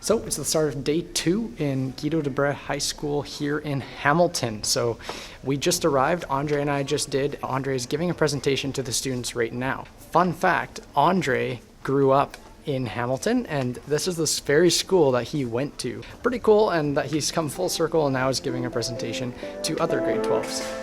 So it's the start of day 2 in Guido deBres High School here in Hamilton. So we just arrived, Andre and I just did. Andre is giving a presentation to the students right now. Fun fact, Andre grew up in Hamilton and this is this very school that he went to. Pretty cool, and that he's come full circle and now is giving a presentation to other grade 12s.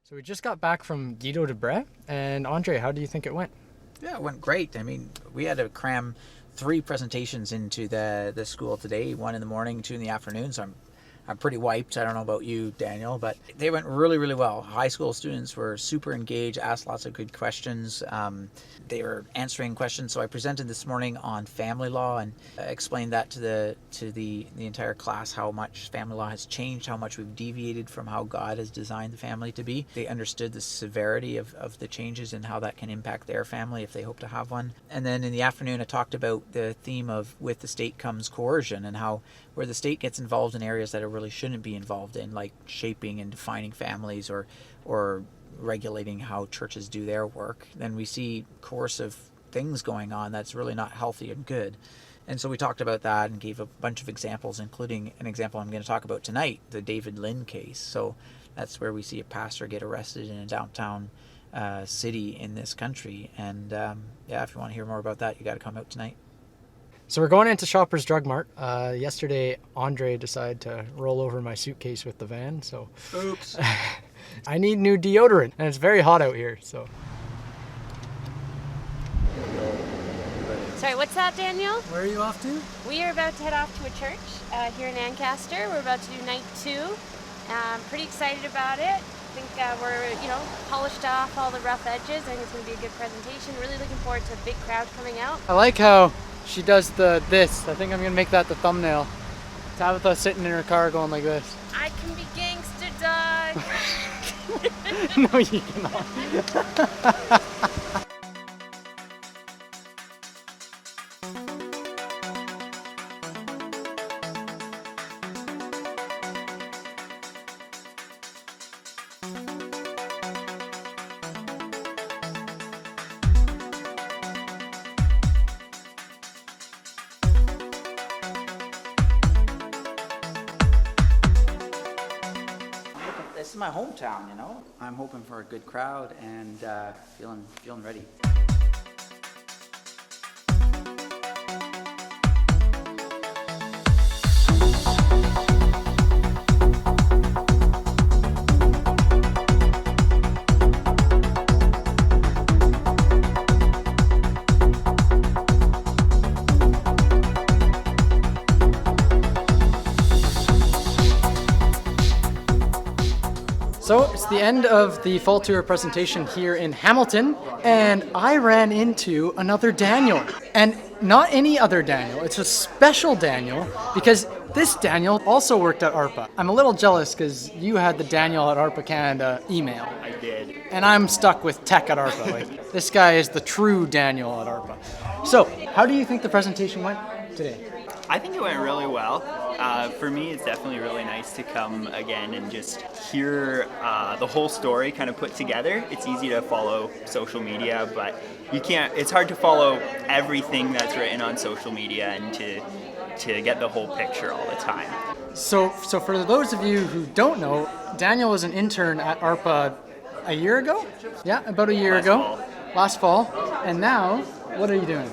So we just got back from Guido deBres, and Andre, how do you think it went? Yeah, it went great. I mean, we had to cram 3 presentations into the school today, 1 in the morning, 2 in the afternoon, so I'm pretty wiped. I don't know about you, Daniel, but they went really, really well. High school students were super engaged, asked lots of good questions. They were answering questions. So I presented this morning on family law and explained that to the entire class, how much family law has changed, how much we've deviated from how God has designed the family to be. They understood the severity of the changes and how that can impact their family if they hope to have one. And then in the afternoon, I talked about the theme of with the state comes coercion, and how where the state gets involved in areas that it really shouldn't be involved in, like shaping and defining families or regulating how churches do their work, then we see coercive things going on that's really not healthy and good. And so we talked about that and gave a bunch of examples, including an example I'm going to talk about tonight, the David Lynn case. So that's where we see a pastor get arrested in a downtown city in this country. And yeah, if you want to hear more about that, you got to come out tonight. So we're going into Shoppers Drug Mart. Yesterday, Andre decided to roll over my suitcase with the van, so... Oops. I need new deodorant, and it's very hot out here, so... Sorry, what's that, Daniel? Where are you off to? We are about to head off to a church here in Ancaster. We're about to do night 2. Pretty excited about it. I think we're, polished off all the rough edges. I think it's going to be a good presentation. Really looking forward to a big crowd coming out. I like how she does this. I think I'm going to make that the thumbnail. Tabitha sitting in her car going like this. I can be gangster, dog. No, you cannot. This is my hometown, I'm hoping for a good crowd and feeling ready. So it's the end of the fall tour presentation here in Hamilton, and I ran into another Daniel. And not any other Daniel, it's a special Daniel, because this Daniel also worked at ARPA. I'm a little jealous because you had the Daniel at ARPA Canada email. I did. And I'm stuck with tech at ARPA. Like, this guy is the true Daniel at ARPA. So, how do you think the presentation went today? I think it went really well. For me, it's definitely really nice to come again and just hear the whole story kind of put together. It's easy to follow social media, but it's hard to follow everything that's written on social media and to get the whole picture all the time. So for those of you who don't know, Daniel was an intern at ARPA a year ago? Yeah, about a year ago. Last fall. And now, what are you doing?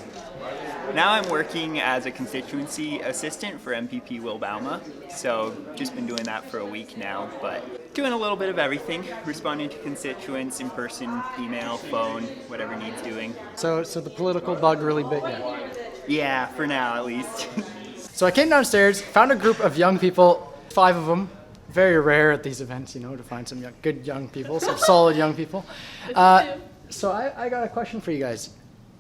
Now I'm working as a constituency assistant for MPP Will Bauma, so just been doing that for a week now, but doing a little bit of everything, responding to constituents in person, email, phone, whatever needs doing. So the political bug really bit you? Yeah, for now at least. So I came downstairs, found a group of young people, 5 of them. Very rare at these events, to find some good young people, some solid young people. So I got a question for you guys.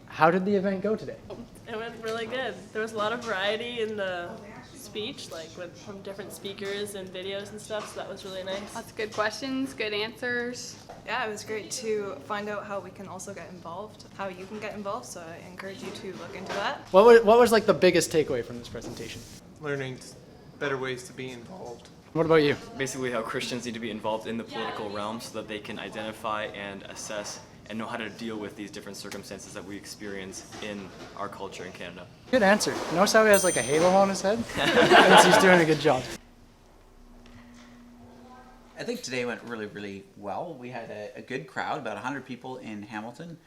How did the event go today? It went really good. There was a lot of variety in the speech, like from different speakers and videos and stuff, so that was really nice. Lots of good questions, good answers. Yeah, it was great to find out how we can also get involved, how you can get involved, so I encourage you to look into that. What was like the biggest takeaway from this presentation? Learning better ways to be involved. What about you? Basically how Christians need to be involved in the political realm so that they can identify and assess and know how to deal with these different circumstances that we experience in our culture in Canada. Good answer. Notice how he has like a halo on his head? Thinks he's doing a good job. I think today went really, really well. We had a good crowd, about 100 people in Hamilton.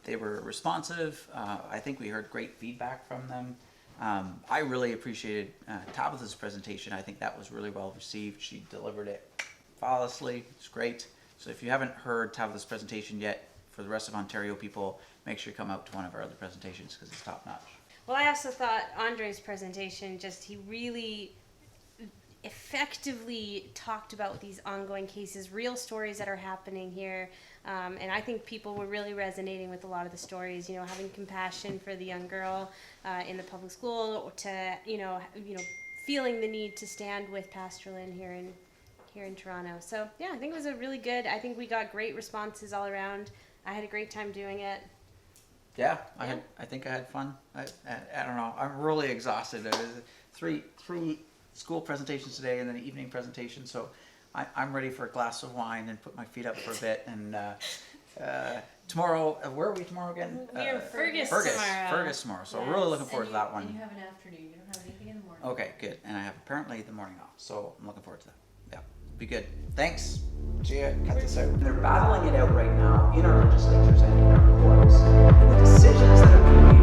They were responsive. I think we heard great feedback from them. I really appreciated Tabitha's presentation. I think that was really well received. She delivered it flawlessly. It's great. So if you haven't heard Tabitha's presentation yet, for the rest of Ontario people, make sure you come out to one of our other presentations because it's top notch. Well, I also thought Andre's presentation, he really effectively talked about these ongoing cases, real stories that are happening here. And I think people were really resonating with a lot of the stories, having compassion for the young girl in the public school, to, feeling the need to stand with Pastor Lynn here in Toronto. So yeah, I think it was a really good, I think we got great responses all around. I had a great time doing it. Yeah, I think I had fun. I don't know. I'm really exhausted. There was three school presentations today and then an evening presentation. So I'm ready for a glass of wine and put my feet up for a bit. And tomorrow, where are we tomorrow again? We're in Fergus tomorrow. Fergus tomorrow. So we're really looking forward to that one. And you have an afternoon. You don't have anything in the morning. Okay, good. And I have apparently the morning off. So I'm looking forward to that. Yeah, be good. Thanks. See ya. Cut this out. They're battling it out right now in our legislatures and in our courts. And the decisions that are being made